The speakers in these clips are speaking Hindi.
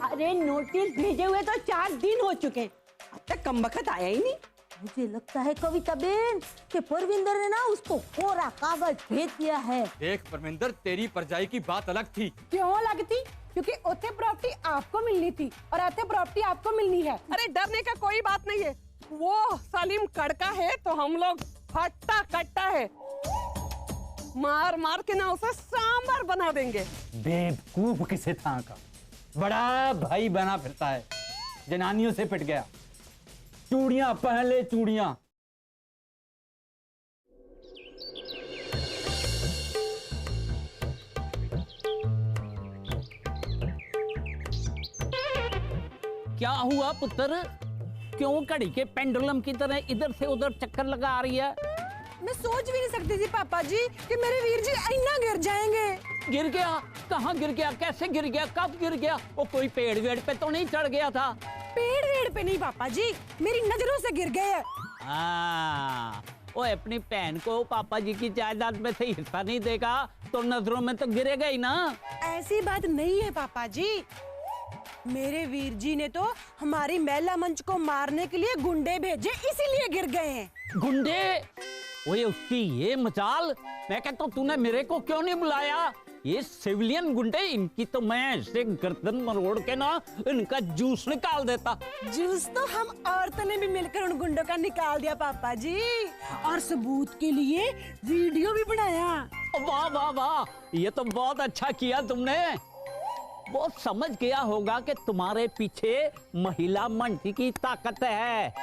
अरे नोटिस भेजे हुए तो 4 दिन हो चुके, अब तक कमबख्त आया ही नहीं। मुझे लगता है कविता बेन कि परविंदर ने ना उसको कोरा कागज भेज दिया है। देख परमिंदर, तेरी परजाई की बात अलग थी। क्यों अलग थी? क्योंकि ओथे प्रॉपर्टी आपको मिलनी थी और आते प्रॉपर्टी आपको मिलनी है। अरे डरने का कोई बात नहीं है, वो सलीम कड़का है तो हम लोग हट्टा कट्टा है, मार मार के ना उसे सांबर बना देंगे। बेवकूफ किसे था का बड़ा भाई बना फिरता है, जनानियों से पिट गया। चूड़ियां पहले चूड़ियां। क्या हुआ पुत्र, क्यों घड़ी के पेंडुलम की तरह इधर से उधर चक्कर लगा रही है? मैं सोच भी नहीं सकती थी पापा जी कि मेरे वीर जी इतना गिर जाएंगे। गिर गया? कहाँ गिर गया, कैसे गिर गया, कब गिर गया? वो कोई पेड़ वेड़ पे तो नहीं चढ़ गया था? पेड़ वेड़ पे नहीं पापा जी, मेरी नजरों से गिर गए। वो अपनी बहन को पापा जी की जायदाद में से हिस्सा नहीं देगा तो नजरों में तो गिरेगा ही ना। ऐसी बात नहीं है पापा जी, मेरे वीर जी ने तो हमारी महिला मंच को मारने के लिए गुंडे भेजे, इसीलिए गिर गए हैं। गुंडे? ओए उसकी ये मचाल, मैं कहता हूँ तूने मेरे को क्यों नहीं बुलाया? ये सिविलियन गुंडे, इनकी तो मैं ऐसे गर्दन मरोड़ के ना इनका जूस निकाल देता। जूस तो हम औरतों ने भी मिलकर उन गुंडों का निकाल दिया पापा जी, और सबूत के लिए वीडियो भी बनाया। वाह वाह वाह, ये तो बहुत अच्छा किया तुमने। वो समझ गया होगा कि तुम्हारे पीछे महिला मंच की ताकत है,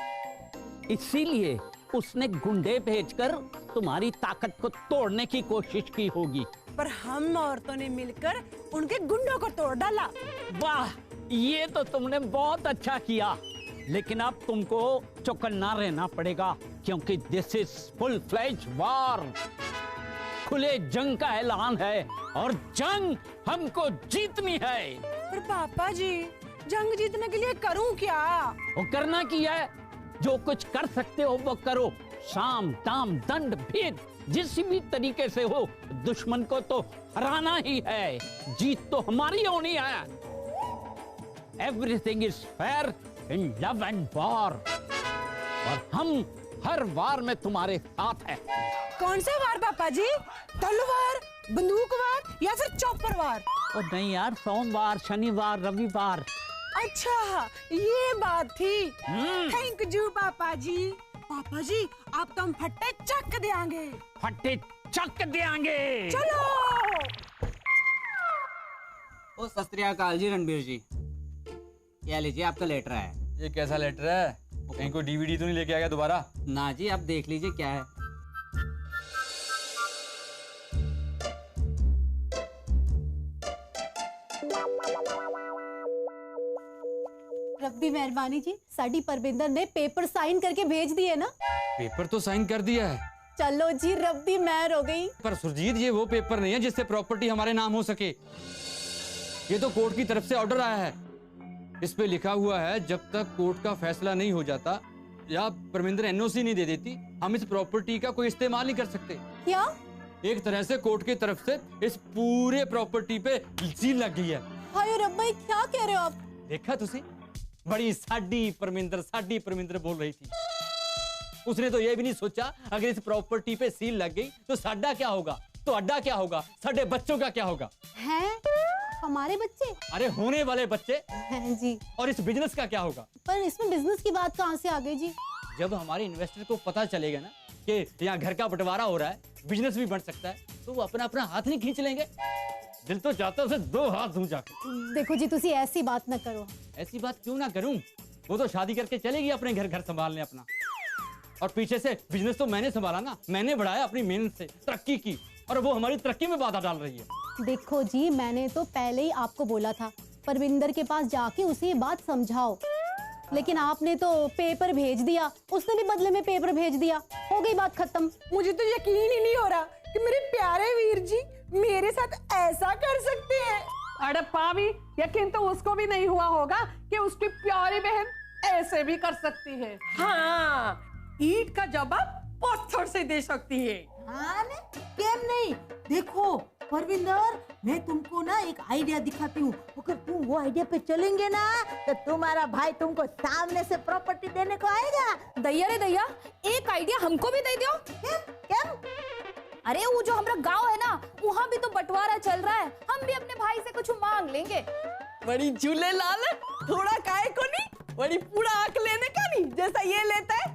इसीलिए उसने गुंडे भेजकर तुम्हारी ताकत को तोड़ने की कोशिश की होगी। पर हम औरतों ने मिलकर उनके गुंडों को तोड़ डाला। वाह, ये तो तुमने बहुत अच्छा किया, लेकिन अब तुमको चौकन्ना रहना पड़ेगा, क्योंकि this is full fledge war. खुले जंग का ऐलान है और जंग हमको जीतनी है। पर पापा जी, जंग जीतने के लिए करूं क्या? वो करना की है, जो कुछ कर सकते हो वो करो। साम दाम दंड भेद जिस भी तरीके से हो, दुश्मन को तो हराना ही है, जीत तो हमारी होनी है। Everything is fair in love and war, और हम हर वार में तुम्हारे साथ हैं। कौन सा वार पापा जी? तलवार, बंदूक वार या फिर चॉपर वार? और नहीं यार, सोमवार, शनिवार, रविवार। अच्छा ये बात थी। थैंक यू पापा जी। पापा जी आप तो हम फट्टे चक देंगे। फट्टे चक देंगे। चलो। ओ सत श्री अकाल जी रणबीर जी, ये लीजिए आपका लेटर है। ये कैसा लेटर है? कहीं कोई डीवीडी तो नहीं लेके आ गया दोबारा? ना जी, आप देख लीजिए क्या है। रब्बी मेहरबानी जी, साडी परविंदर ने पेपर साइन करके भेज दिए ना? पेपर तो साइन कर दिया है। चलो जी, रब्बी मेहर हो गई। पर सुरजीत, ये वो पेपर नहीं है जिससे प्रॉपर्टी हमारे नाम हो सके। ये तो कोर्ट की तरफ से ऑर्डर आया है। इस पे लिखा हुआ है, जब तक कोर्ट का फैसला नहीं हो जाता या परमिंदर एनओसी नहीं दे देती, हम इस प्रॉपर्टी का कोई इस्तेमाल नहीं कर सकते। क्या? एक तरह से कोर्ट की तरफ से इस पूरे प्रॉपर्टी पे सील लग गई है। हाय रब्बी, क्या कह रहे हो आप? देखा तुसी, बड़ी साडी परमिंदर बोल रही थी। उसने तो ये भी नहीं सोचा, अगर इस प्रॉपर्टी पे सील लग गई तो साडा क्या होगा, तो अड्डा क्या होगा, साडे बच्चों का क्या होगा। हैं? हमारे बच्चे? अरे होने वाले बच्चे। हैं जी। और इस बिजनेस का क्या होगा? पर इसमें बिजनेस की बात कहाँ से आ गई जी? जब हमारे इन्वेस्टर को पता चलेगा ना कि यहाँ घर का बंटवारा हो रहा है, बिजनेस भी बन सकता है, तो वो अपना अपना हाथ नहीं खींच लेंगे। दिल तो चाहता है उसे 2 हाथ दूं जाके। देखो जी, तुसी ऐसी बात न करो। ऐसी बात क्यों ना करूं? वो तो शादी करके चलेगी अपने घर संभालने अपना, और पीछे से बिजनेस तो मैंने संभाला ना, मैंने बढ़ाया अपनी मेहनत से, तरक्की की, और वो हमारी तरक्की में बाधा डाल रही है। देखो जी, मैंने तो पहले ही आपको बोला था परविंदर के पास जाके उसे ये बात समझाओ, लेकिन आपने तो पेपर भेज दिया, उसने भी बदले में पेपर भेज दिया, हो गई बात खत्म। मुझे तो यकीन ही नहीं हो रहा कि मेरे प्यारे वीर जी मेरे साथ ऐसा कर सकते हैं। अरे पावी, यकीन तो उसको भी नहीं हुआ होगा कि उसकी प्यारी बहन ऐसे भी कर सकती है। हाँ, ईंट का जवाब पत्थर से दे सकती है। हाँ ने? केम नहीं, देखो परविंदर, मैं तुमको ना एक आइडिया दिखाती हूँ। अगर तुम वो आइडिया पे चलेंगे ना तो तुम्हारा भाई तुमको सामने से प्रॉपर्टी देने को आएगा। दैया रे दैया, एक आइडिया हमको भी दे दो। क्या? अरे वो जो हमारा गांव है ना, वहाँ भी तो बंटवारा चल रहा है, हम भी अपने भाई से कुछ मांग लेंगे। बड़ी झूले लाल, थोड़ा काहे को नहीं, बड़ी पूरा आंख लेने का नहीं जैसा ये लेता है।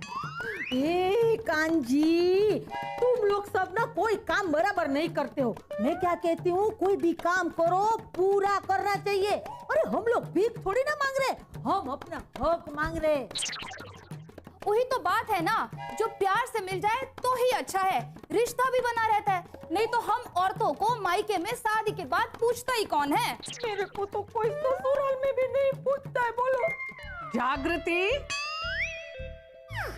ए कांजी, तुम लोग सब ना कोई काम बराबर नहीं करते हो। मैं क्या कहती हूँ, कोई भी काम करो पूरा करना चाहिए। अरे हम लोग भीख थोड़ी ना मांग रहे, हम अपना हक मांग रहे। वही तो बात है ना, जो प्यार से मिल जाए तो ही अच्छा है, रिश्ता भी बना रहता है। नहीं तो हम औरतों को मायके में शादी के बाद पूछता ही कौन है। मेरे को तो कोई ससुराल में भी नहीं पूछता है। बोलो जागृति।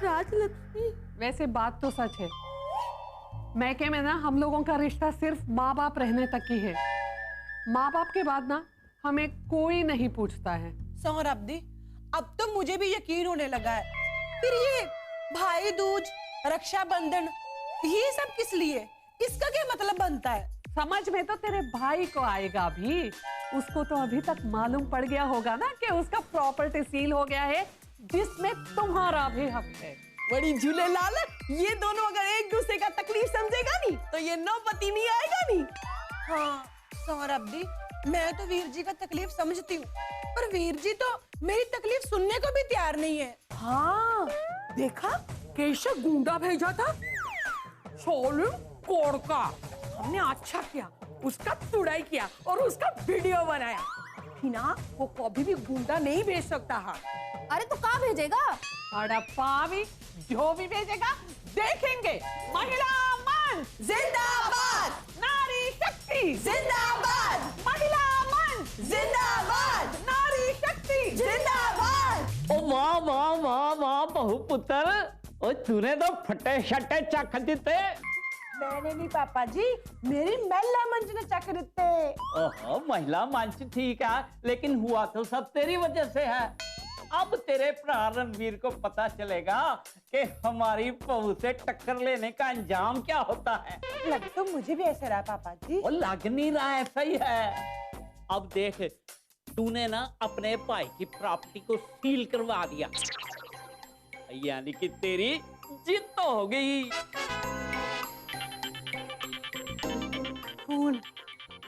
राजलक्ष्मी, वैसे बात तो सच है, मैके में ना हम लोगों का रिश्ता सिर्फ माँ बाप रहने तक ही है। माँ बाप के बाद ना हमें कोई नहीं पूछता है। सोहराब्दी, अब तो मुझे भी यकीन होने लगा है। फिर ये भाई दूज, रक्षाबंधन, ये सब किस लिए, इसका क्या मतलब बनता है? समझ में तो तेरे भाई को आएगा भी, उसको तो अभी तक मालूम पड़ गया होगा ना कि उसका प्रॉपर्टी सील हो गया है, जिसमें तुम्हारा भी हक है। बड़ी झूले लाल, ये दोनों अगर एक दूसरे का तकलीफ समझेगा नहीं तो ये नौबती नहीं आएगा नहीं। हाँ सोहराब्दी, मैं तो वीर जी का तकलीफ समझती हूँ, पर वीर जी तो मेरी तकलीफ सुनने को भी तैयार नहीं है। हाँ देखा, कैसे गुंडा भेजा था सोलू कोड़ का। हमने अच्छा किया, उसका चुड़ाई किया और उसका वीडियो बनाया। ना वो कभी भी गुंडा नहीं भेज सकता है। अरे तो कहाँ भेजेगा? हड़प्पा भी, जो भी भेजेगा देखेंगे। महिला मन जिंदाबाद, नारी शक्ति जिंदाबाद, महिला मन जिंदाबाद, नारी शक्ति जिंदाबाद। ओ वाह वाह वाह वाह बहुपुत्र, ओ तूने तो फटे शटे चख दिते। मैंने नहीं पापा जी, मेरी महिला मंच ने चक दिते। ओहो, महिला मंच ठीक है, लेकिन हुआ तो सब तेरी वजह से है। अब तेरे भरा रणवीर को पता चलेगा कि हमारी बहू से टक्कर लेने का अंजाम क्या होता है। लग तो मुझे भी ऐसा रहा पापा जी। वो लग नहीं रहा, ऐसा ही है। अब देख, तूने ना अपने भाई की प्रॉपर्टी को सील करवा दिया, यानी कि तेरी जीत तो हो गई। फोन,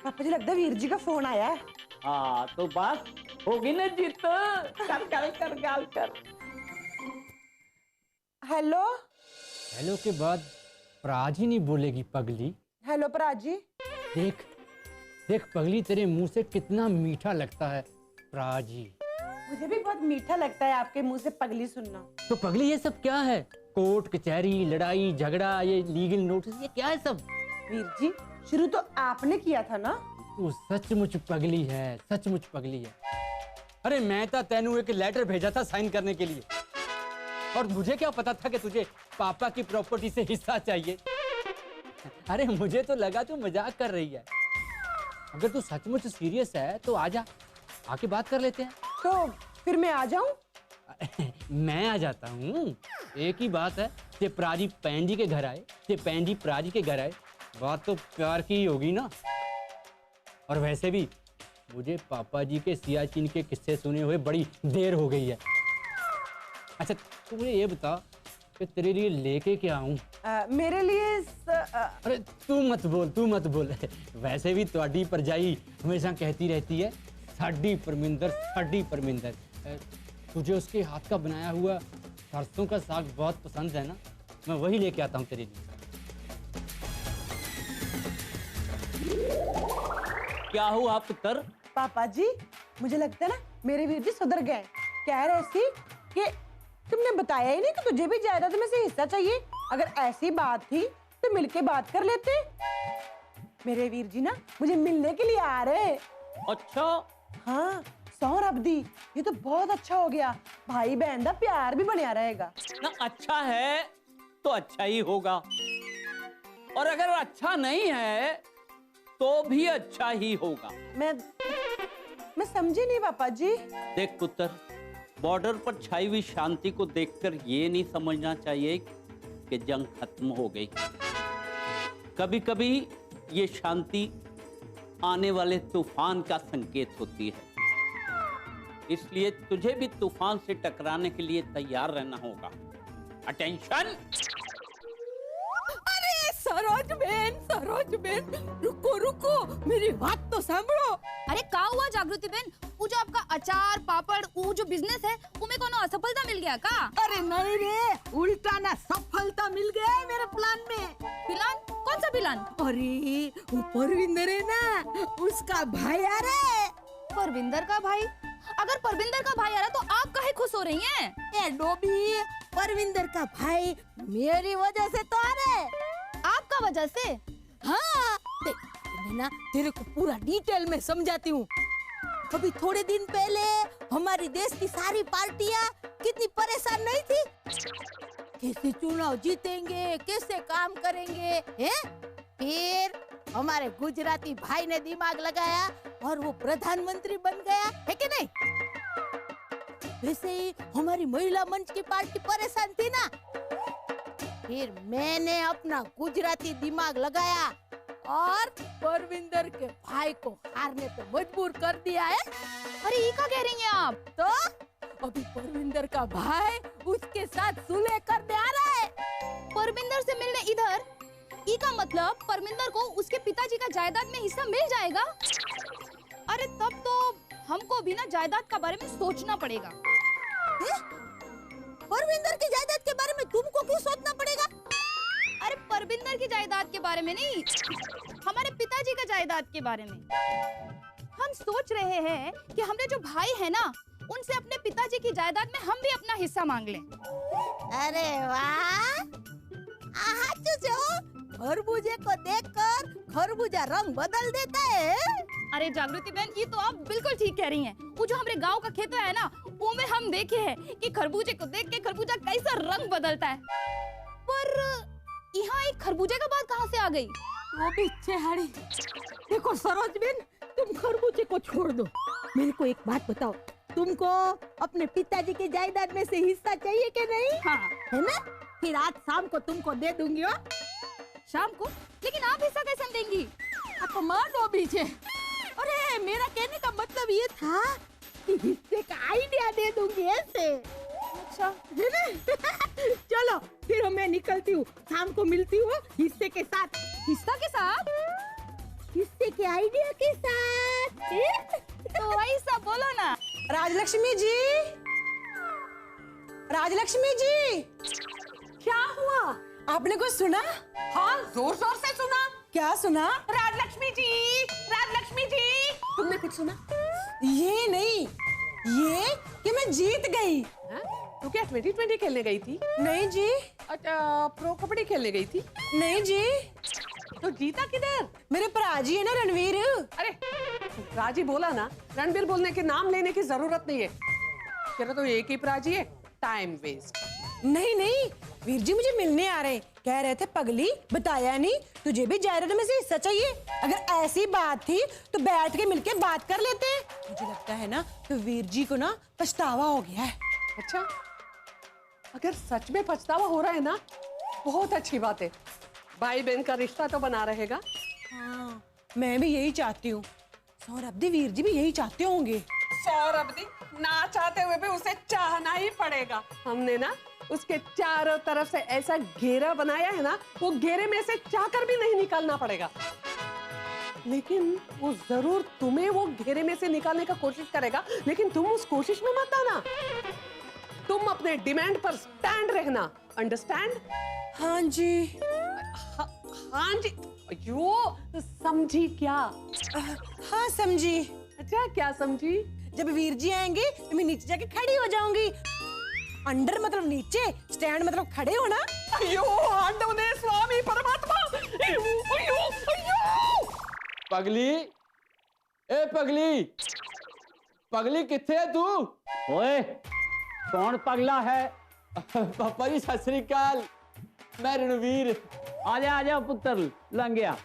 पापा जी लगता है वीर जी का फोन आया है। हाँ तो बस होगी ना जीत। कर कर कर गाल कर। हेलो हेलो के बाद प्राज ही नहीं बोलेगी पगली। हेलो प्राजी। देख देख पगली, तेरे मुंह से कितना मीठा लगता है प्राजी। मुझे भी बहुत मीठा लगता है आपके मुंह से पगली सुनना। तो पगली ये सब क्या है? कोर्ट कचहरी, लड़ाई झगड़ा, ये लीगल नोटिस, ये क्या है सब? वीर जी, शुरू तो आपने किया था ना। तू सचमुच पगली है, सचमुच पगली है। अरे मैं तो तेनू एक लेटर भेजा था साइन करने के लिए, और मुझे क्या पता था कि तुझे पापा की प्रॉपर्टी से हिस्सा चाहिए। अरे मुझे तो लगा तू मजाक कर रही है। अगर तू सचमुच सीरियस है तो आजा, आके बात कर लेते हैं। तो फिर मैं आ जाऊं? मैं आ जाता हूँ, एक ही बात है। ते प्राजी पैन जी के घर आए, ते पैन जी प्राजी के घर आए, बात तो प्यार की ही होगी ना। और वैसे भी मुझे पापा जी के सियाचिन के किस्से सुने हुए बड़ी देर हो गई है। अच्छा तू मुझे ये बता कि तेरे लिए लेके क्या आऊं? मेरे लिए अरे तू मत बोल, तू मत बोल। वैसे भी तुम्हारी परजाई हमेशा कहती रहती है साडी परमिंदर, साडी परमिंदर। तुझे उसके हाथ का बनाया हुआ सरसों का साग बहुत पसंद है ना, मैं वही लेके आता हूँ तेरे लिए। क्या हुआ पुत्र? पापा जी, मुझे लगता है ना मेरे वीर जी सुधर गए। कह रहे थे कि तुमने बताया ही नहीं कि तुझे भी जायदाद में से हिस्सा चाहिए। अगर ऐसी बात थी तो मिलके बात कर लेते। मेरे वीर जी ना मुझे मिलने के लिए आ रहे। अच्छा हाँ सोहराब्दी, ये तो बहुत अच्छा हो गया। भाई बहन का प्यार भी बनिया रहेगा ना। अच्छा है तो अच्छा ही होगा, और अगर अच्छा नहीं है तो भी अच्छा ही होगा। मैं समझी नहीं पापा जी। देख पुत्र, बॉर्डर पर छाई हुई शांति को देखकर ये नहीं समझना चाहिए कि जंग खत्म हो गई। कभी कभी ये शांति आने वाले तूफान का संकेत होती है, इसलिए तुझे भी तूफान से टकराने के लिए तैयार रहना होगा। अटेंशन। अरे सरोज बेन रुको रुको, मेरी बात तो समझो। अरे का हुआ जागृति बहन, वो जो आपका अचार पापड़ वो जो बिजनेस है उमे कोनो असफलता मिल गया का? अरे नहीं रे, उल्टा ना सफलता मिल गया है मेरे प्लान में। प्लान? कौन सा प्लान? अरे वो परविंदर है ना, उसका भाई आ रहा है। परविंदर का भाई? अगर परविंदर का भाई आ रहा तो आप काहे खुश हो रही हैं? ए डोबी, परविंदर का भाई मेरी वजह से तो आ रहा है। आपका वजह से? हाँ देख, मैं ना तेरे को पूरा डिटेल में समझाती हूँ। अभी थोड़े दिन पहले हमारी देश की सारी पार्टियां कितनी परेशान नहीं थी, कैसे चुनाव जीतेंगे, कैसे काम करेंगे, हैं? फिर हमारे गुजराती भाई ने दिमाग लगाया और वो प्रधानमंत्री बन गया, है कि नहीं? वैसे ही हमारी महिला मंच की पार्टी परेशान थी ना, फिर मैंने अपना गुजराती दिमाग लगाया और परविंदर के भाई को हारने पे मजबूर कर दिया है। अरे ये क्या कह रही हैं आप? तो अभी परविंदर का भाई उसके साथ सुलह करने आ रहा है। परविंदर से मिलने इधर? ई का मतलब परविंदर को उसके पिताजी का जायदाद में हिस्सा मिल जाएगा? अरे तब तो हमको भी ना जायदाद का बारे में सोचना पड़ेगा। परविंदर की जायदाद के बारे में तुमको क्यों सोचना पड़ेगा? अरे परविंदर की जायदाद के बारे में नहीं, हमारे पिताजी का जायदाद के बारे में। हम सोच रहे हैं कि हमने जो भाई है ना, उनसे अपने पिताजी की जायदाद में हम भी अपना हिस्सा मांग लें। अरे वाह, खरबूजे को देखकर खरबूजा रंग बदल देता है। अरे जागृति बहन, ये तो आप बिल्कुल ठीक कह रही हैं। वो जो हमारे गांव का खेत है ना, वो में हम देखे हैं कि खरबूजे को देख के खरबूजा कैसा रंग बदलता है। पर यहाँ एक खरबूजे का बात कहाँ से आ गई? वो भी चेहाड़ी। देखो सरोज बेन, तुम खरबूजे को छोड़ दो, मेरे को एक बात बताओ, तुमको अपने पिताजी की जायदाद में से हिस्सा चाहिए कि नहीं? हाँ। है ना? फिर आज शाम को तुमको दे दूंगी। हो शाम को? लेकिन आप हिस्सा कैसे देंगी? आपको मार दो पीछे। अरे मेरा कहने का मतलब ये था कि हिस्से का आइडिया दे दूंगी ऐसे। अच्छा, है ना? चलो फिर मैं निकलती हूँ, शाम को मिलती हूँ हिस्से के साथ। हिस्सा के साथ? हिस्से के आइडिया के साथ। तो ऐसा बोलो ना। राजलक्ष्मी जी, राजलक्ष्मी जी, क्या हुआ? आपने कुछ सुना? हाँ, जोर जोर से सुना। क्या सुना? राजलक्ष्मी जी, तुमने कुछ सुना? ये नहीं, ये कि मैं जीत गई। तू क्या 2020 खेलने गई थी? नहीं जी। अच्छा, प्रो कबड्डी खेलने गई थी? नहीं जी। तो जीता किधर? मेरे भरा जी है ना रणवीर। अरे राजी बोला ना, रणबीर बोलने के नाम लेने की जरूरत नहीं है। तेरा तो एक ही प्राजी है, टाइम वेस्ट। नहीं नहीं, वीर जी मुझे मिलने आ रहे, कह रहे थे पगली बताया नहीं, तुझे भी जायदाद में से हिस्सा चाहिए। अगर ऐसी बात थी तो बैठ के मिलके बात कर लेते। मुझे लगता है ना तो वीर जी को ना पछतावा हो गया है। अच्छा, अगर सच में पछतावा हो रहा है ना, बहुत अच्छी बात है। भाई बहन का रिश्ता तो बना रहेगा। हाँ, मैं भी यही चाहती हूँ। सौरभ दी, वीर जी भी यही चाहते होंगे। सौरभ दी ना चाहते हुए भी उसे चाहना ही पड़ेगा। हमने ना उसके चारों तरफ से ऐसा घेरा बनाया है ना, वो घेरे में से चाहकर भी नहीं निकालना पड़ेगा। लेकिन वो जरूर तुम्हें वो घेरे में से निकालने का कोशिश करेगा, लेकिन तुम उस कोशिश में मत आना। तुम अपने डिमांड पर स्टैंड रहना, अंडरस्टैंड? हाँ जी। हाँ जी। अयो, समझी क्या? हाँ समझी। अच्छा, क्या समझी? जब वीर जी आएंगे तो मैं नीचे जाके खड़ी हो जाऊंगी। अंडर मतलब नीचे, स्टैंड मतलब खड़े होना। अयो आंडवने स्वामी परमात्मा। अयो, अयो, अयो। पगली, ए पगली, पगली किथे है तू? ओए, कौन पगला है? पापा जी सत श्री अकाल, मैं रणवीर। आजा पुत्र लंघिया।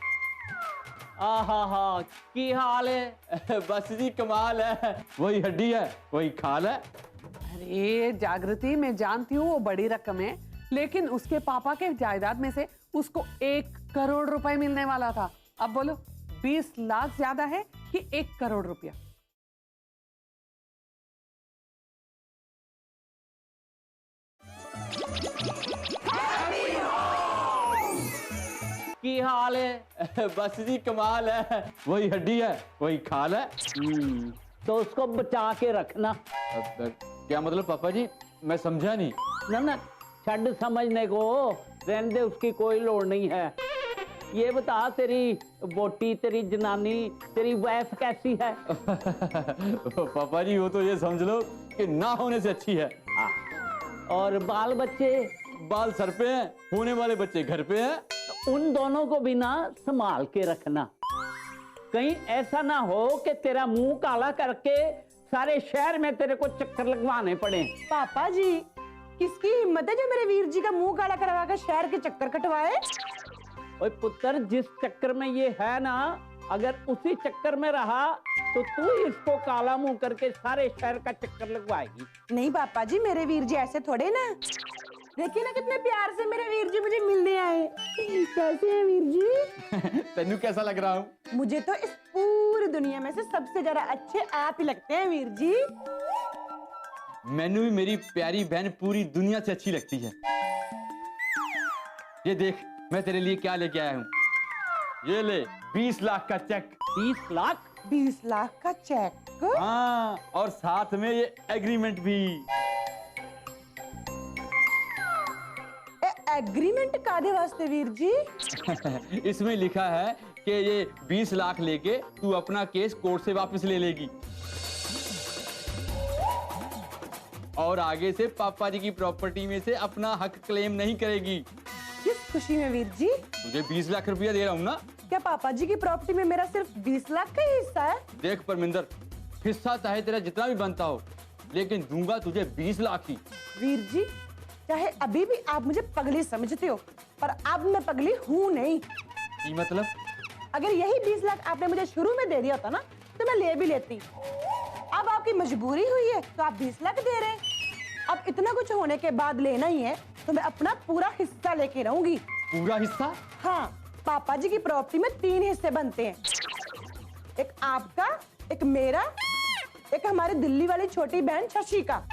आहा, की हाल है? बस जी कमाल है, वही हड्डी है वही खाल है। अरे जागृति, मैं जानती हूँ वो बड़ी रकम है, लेकिन उसके पापा के जायदाद में से उसको 1 करोड़ रुपए मिलने वाला था। अब बोलो 20 लाख ज्यादा है कि 1 करोड़ रुपया? की हाल है? बस जी कमाल है, वही हड्डी है वही खाल है। तो उसको बचा के रखना। क्या मतलब पापा जी, मैं समझा नहीं। ना छड़ समझने को, रहने दे, उसकी कोई लोड़ नहीं है। ये बता, तेरी बोटी, तेरी जनानी, तेरी वाइफ कैसी है? पापा जी वो तो ये समझ लो कि ना होने से अच्छी है। और बाल बच्चे? बाल सर पे हैं, होने वाले बच्चे घर पे हैं। तो उन दोनों को भी ना संभाल के रखना। कहीं ऐसा ना हो कि तेरा मुंह काला करके सारे शहर में तेरे को चक्कर लगवाने पड़े। पापा जी, किसकी हिम्मत है जो मेरे वीर जी का मुंह काला करवा कर शहर के चक्कर कटवाए? ओए पुत्र, जिस चक्कर में ये है ना, अगर उसी चक्कर में रहा तो तू इसको काला मुंह करके सारे शहर का चक्कर लगवाएगी। नहीं पापा जी, मेरे वीर जी ऐसे थोड़े ना। देखिए ना कितने प्यार से मेरे वीर जी मुझे मिलने आए। कैसे हैं वीर जी? तेनू कैसा लग रहा हूँ? मुझे तो इस पूरी दुनिया में से सबसे ज्यादा अच्छे आप ही लगते हैं वीर जी। मैनू भी मेरी प्यारी बहन पूरी दुनिया से अच्छी लगती है। ये देख, मैं तेरे लिए क्या लेके आया हूँ। ये ले 20 लाख का चेक। 20 लाख? 20 लाख का चेक? हाँ, और साथ में ये एग्रीमेंट भी। एग्रीमेंट कादे वास्ते वीर जी? इसमें लिखा है कि ये 20 लाख लेके तू अपना केस कोर्ट से वापस ले लेगी और आगे से पापा जी की प्रॉपर्टी में से अपना हक क्लेम नहीं करेगी। किस खुशी में वीर जी? तुझे 20 लाख रुपया दे रहा हूँ ना। क्या पापा जी की प्रॉपर्टी में मेरा सिर्फ 20 लाख का ही हिस्सा है? देख परमिंदर, हिस्सा चाहे तेरा जितना भी बनता हो, लेकिन दूंगा तुझे 20 लाख ही। वीर जी, चाहे अभी भी आप मुझे पगली समझते हो, पर अब मैं पगली हूँ नहीं। ये मतलब? अगर यही 20 लाख आपने मुझे शुरू में दे दिया होता ना, तो मैं ले भी लेती। अब आपकी मजबूरी हुई है तो आप 20 लाख दे रहे हैं। अब इतना कुछ होने के बाद लेना ही है तो मैं अपना पूरा हिस्सा लेके रहूंगी। पूरा हिस्सा? हाँ, पापा जी की प्रॉपर्टी में 3 हिस्से बनते हैं। एक आपका, एक मेरा, एक हमारी दिल्ली वाली छोटी बहन शशि का।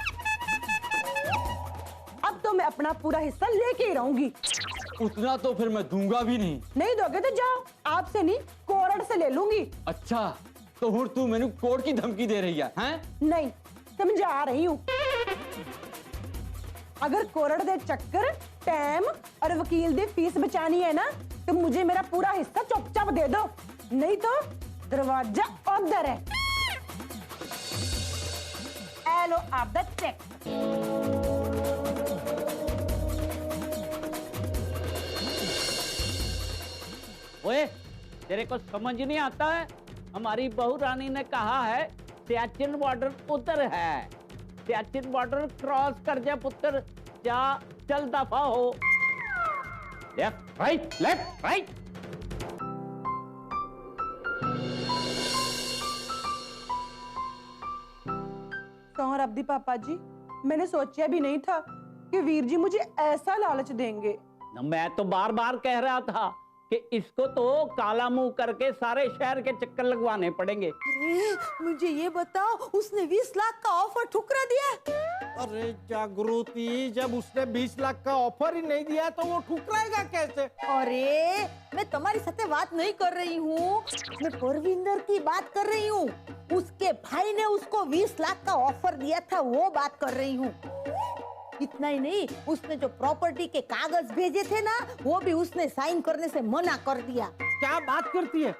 अब तो मैं अपना पूरा हिस्सा लेके ही रहूंगी। उतना तो फिर मैं दूंगा भी नहीं। नहीं दोगे तो जाओ, आपसे नहीं कोर्ट से ले लूंगी। अच्छा, तो हुर तू मैंने कोर्ट की धमकी दे रही है, हैं? नहीं, समझा रही हूँ। अगर कोर्ट दे चक्कर, टाइम और वकील दी फीस बचानी है ना, तो मुझे मेरा पूरा हिस्सा चुपचाप दे दो, नहीं तो दरवाजा उधर है। ए लो आपका चेक। ओए, तेरे को समझ नहीं आता है? हमारी बहू रानी ने कहा है सियाचिन बॉर्डर उधर है। सियाचिन बॉर्डर क्रॉस कर जा पुत्र, जा, चल दफा हो। Left right, left right. सौर अब्दी पापा जी, मैंने सोचा भी नहीं था कि वीर जी मुझे ऐसा लालच देंगे। मैं तो बार बार कह रहा था कि इसको तो काला मुंह करके सारे शहर के चक्कर लगवाने पड़ेंगे। अरे मुझे ये बताओ, उसने 20 लाख का ऑफर ठुकरा दिया? अरे जागृति, जब उसने 20 लाख का ऑफर ही नहीं दिया तो वो ठुकराएगा कैसे? अरे मैं तुम्हारी साथे बात नहीं कर रही हूँ, मैं परविंदर की बात कर रही हूँ। उसके भाई ने उसको 20 लाख का ऑफर दिया था, वो बात कर रही हूँ। इतना ही नहीं, उसने जो प्रॉपर्टी के कागज भेजे थे ना, वो भी उसने साइन करने से मना कर दिया। क्या बात करती है?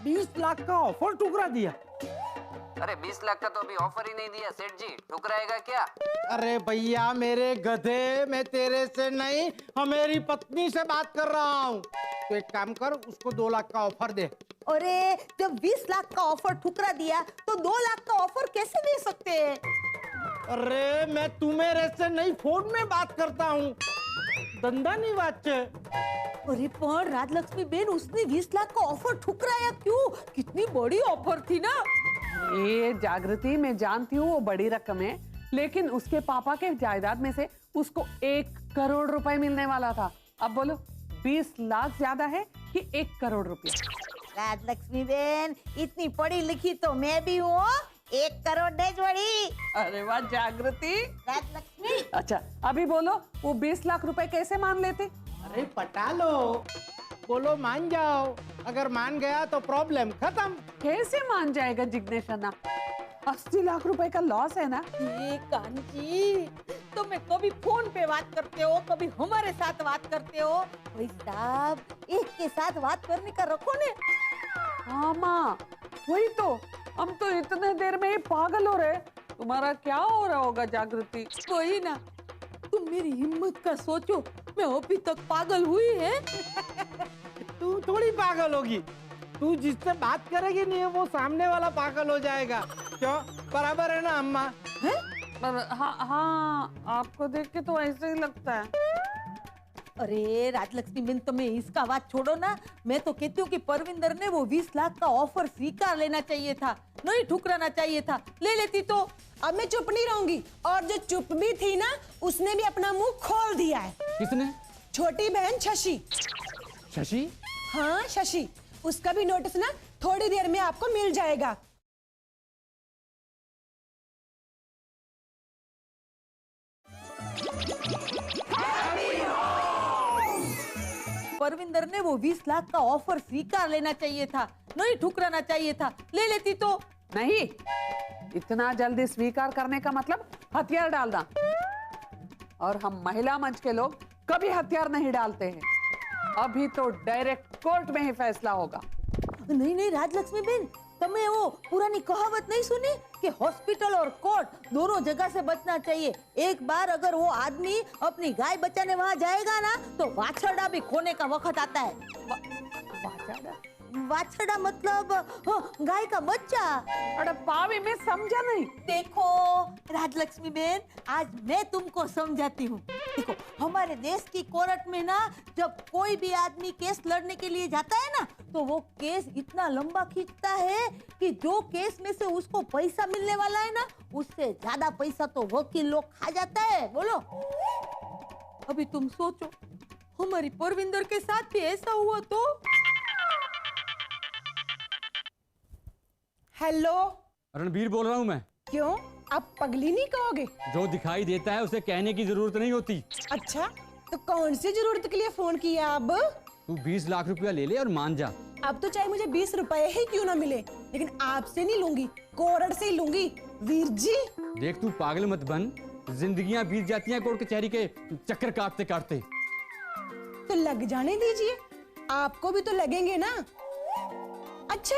20 लाख का ऑफर ठुकरा दिया? अरे 20 लाख का तो अभी ऑफर ही नहीं दिया सेठ जी, ठुकराएगा क्या? अरे भैया मेरे गधे, मैं तेरे से नहीं, हम मेरी पत्नी से बात कर रहा हूँ। तो एक काम कर, उसको 2 लाख का ऑफर दे। अरे जब 20 लाख का ऑफर ठुकरा दिया तो 2 लाख का ऑफर कैसे दे सकते हैं? अरे मैं तुम्हें से नहीं, फोन में बात करता हूँ, धंधा नहीं वाचे। अरे पर राजलक्ष्मी बेन, उसने 20 लाख का ऑफर ठुकराया क्यों? कितनी बड़ी ऑफर थी ना। ये जागृति, मैं जानती हूँ वो बड़ी रकम है, लेकिन उसके पापा के जायदाद में से उसको 1 करोड़ रुपए मिलने वाला था। अब बोलो 20 लाख ज्यादा है कि 1 करोड़ रुपया? राजलक्ष्मी बेन, इतनी पढ़ी लिखी तो मैं भी हूँ। 1 करोड़ दे जोड़ी। अरे वाह जागृति। राजलक्ष्मी, अच्छा अभी बोलो, वो 20 लाख रुपए कैसे मान लेते? अरे पटा लो, बोलो मान जाओ। अगर मान गया तो प्रॉब्लम खत्म। कैसे मान जाएगा जिग्नेश अन्ना? 80 लाख रुपए का लॉस है ना। ये कांची, तुम्हें कभी फोन पे बात करते हो, कभी हमारे साथ बात करते हो। भाई साहब, एक के साथ बात करने का रखो ने। हाँ माँ, वही तो, हम तो इतने देर में ही पागल हो रहे। तुम्हारा क्या हो रहा होगा जागृति? कोई ना, तुम मेरी हिम्मत का सोचो, मैं अभी तक पागल हुई है। तू थोड़ी पागल होगी, तू जिससे बात करेगी नहीं वो सामने वाला पागल हो जाएगा। क्यों? बराबर है ना अम्मा? हाँ, आपको देख के तो ऐसे ही लगता है। अरे राजलक्ष्मी बेन, तुम्हें इसका बात छोड़ो ना। मैं तो कहती हूँ कि परविंदर ने वो 20 लाख का ऑफर स्वीकार लेना चाहिए था, नहीं ठुकराना चाहिए था। ले लेती तो। अब मैं चुप नहीं रहूंगी, और जो चुप भी थी ना, उसने भी अपना मुंह खोल दिया है। किसने? छोटी बहन शशि। शशि? हाँ शशि, उसका भी नोटिस ना थोड़ी देर में आपको मिल जाएगा। परविंदर ने वो 20 लाख का ऑफर स्वीकार लेना चाहिए था, नहीं ठुकराना चाहिए था। ले लेती तो। नहीं, इतना जल्दी स्वीकार करने का मतलब हथियार डालना, और हम महिला मंच के लोग कभी हथियार नहीं डालते हैं। अभी तो डायरेक्ट कोर्ट में ही फैसला होगा। नहीं नहीं राजलक्ष्मी बेन, तुम्हें वो पुरानी कहावत नहीं सुनी कि हॉस्पिटल और कोर्ट दोनों जगह से बचना चाहिए। एक बार अगर वो आदमी अपनी गाय बचाने वहाँ जाएगा ना, तो वाछड़ा भी खोने का वक्त आता है। वाछड़ा मतलब गाय का बच्चा। अरे पावी, मैं समझा नहीं। देखो राजलक्ष्मी बेन, आज मैं तुमको समझाती हूँ। देखो, हमारे देश की कोर्ट में ना, जब कोई भी आदमी केस लड़ने के लिए जाता है ना, तो वो केस इतना लंबा खींचता है कि जो केस में से उसको पैसा मिलने वाला है ना, उससे ज्यादा पैसा तो वकील लोग खा जाता है। बोलो, अभी तुम सोचो, हमारी परविंदर के साथ भी ऐसा हुआ तो। हेलो, रणबीर बोल रहा हूँ मैं। क्यों, आप पगली नहीं कहोगे? जो दिखाई देता है उसे कहने की जरूरत नहीं होती। अच्छा, तो कौन सी जरूरत के लिए फोन किया? अब तू 20 लाख रुपया ले ले और मान जा। अब तो चाहे मुझे 20 रुपए ही क्यों ना मिले, लेकिन आपसे नहीं लूंगी, कोर्ट से ही लूंगी। वीर जी, देख तू पागल मत बन, जिंदगियां बीत जाती हैं कोर्ट कचहरी के चक्कर काटते काटते। तो लग जाने दीजिए, आपको भी तो लगेंगे ना। अच्छा,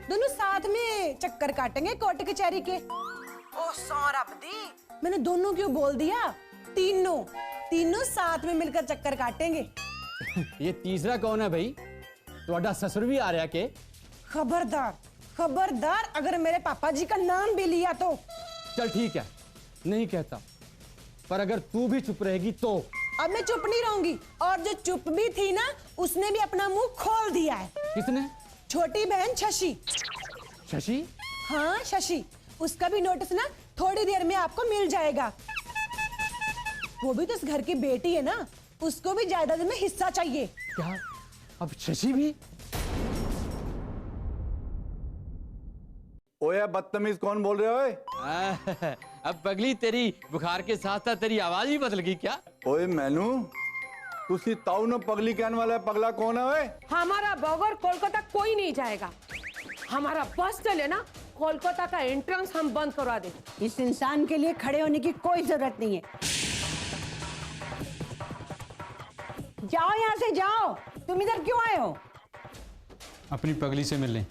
दोनों साथ में चक्कर काटेंगे कोर्ट कचहरी के। ओ सौरभदी, मैंने दोनों क्यों बोल दिया? तीनों साथ में मिलकर चक्कर काटेंगे। ये तीसरा कौन है भाई? ਤੁਹਾਡਾ ससुर भी आ रहा के? खबरदार अगर मेरे पापा जी का नाम भी लिया तो। चल ठीक है, नहीं कहता, पर अगर तू भी चुप रहेगी तो। अब मैं चुप नहीं रहूंगी, और जो चुप भी थी ना, उसने भी अपना मुंह खोल दिया है। किसने? छोटी बहन शशि। शशि? हाँ शशि, उसका भी नोटिस ना थोड़ी देर में आपको मिल जाएगा। वो भी तो इस घर की बेटी है ना, उसको भी जायदाद में हिस्सा चाहिए। क्या अब शशि भी? ओए बदतमीज, कौन बोल रहे हो? अब पगली, तेरी बुखार के साथ साथ तेरी आवाज भी बदल गई क्या? ओए मैनू, तुसी ताऊ न पगली कहने वाला पगला कौन है? ओए हमारा बगैर कोलकाता कोई नहीं जाएगा। हमारा बस चले ना, कोलकाता का एंट्रेंस हम बंद करवा दे। इस इंसान के लिए खड़े होने की कोई जरूरत नहीं है। जाओ यहाँ से जाओ। तुम इधर क्यों आए हो? अपनी पगली से मिलने।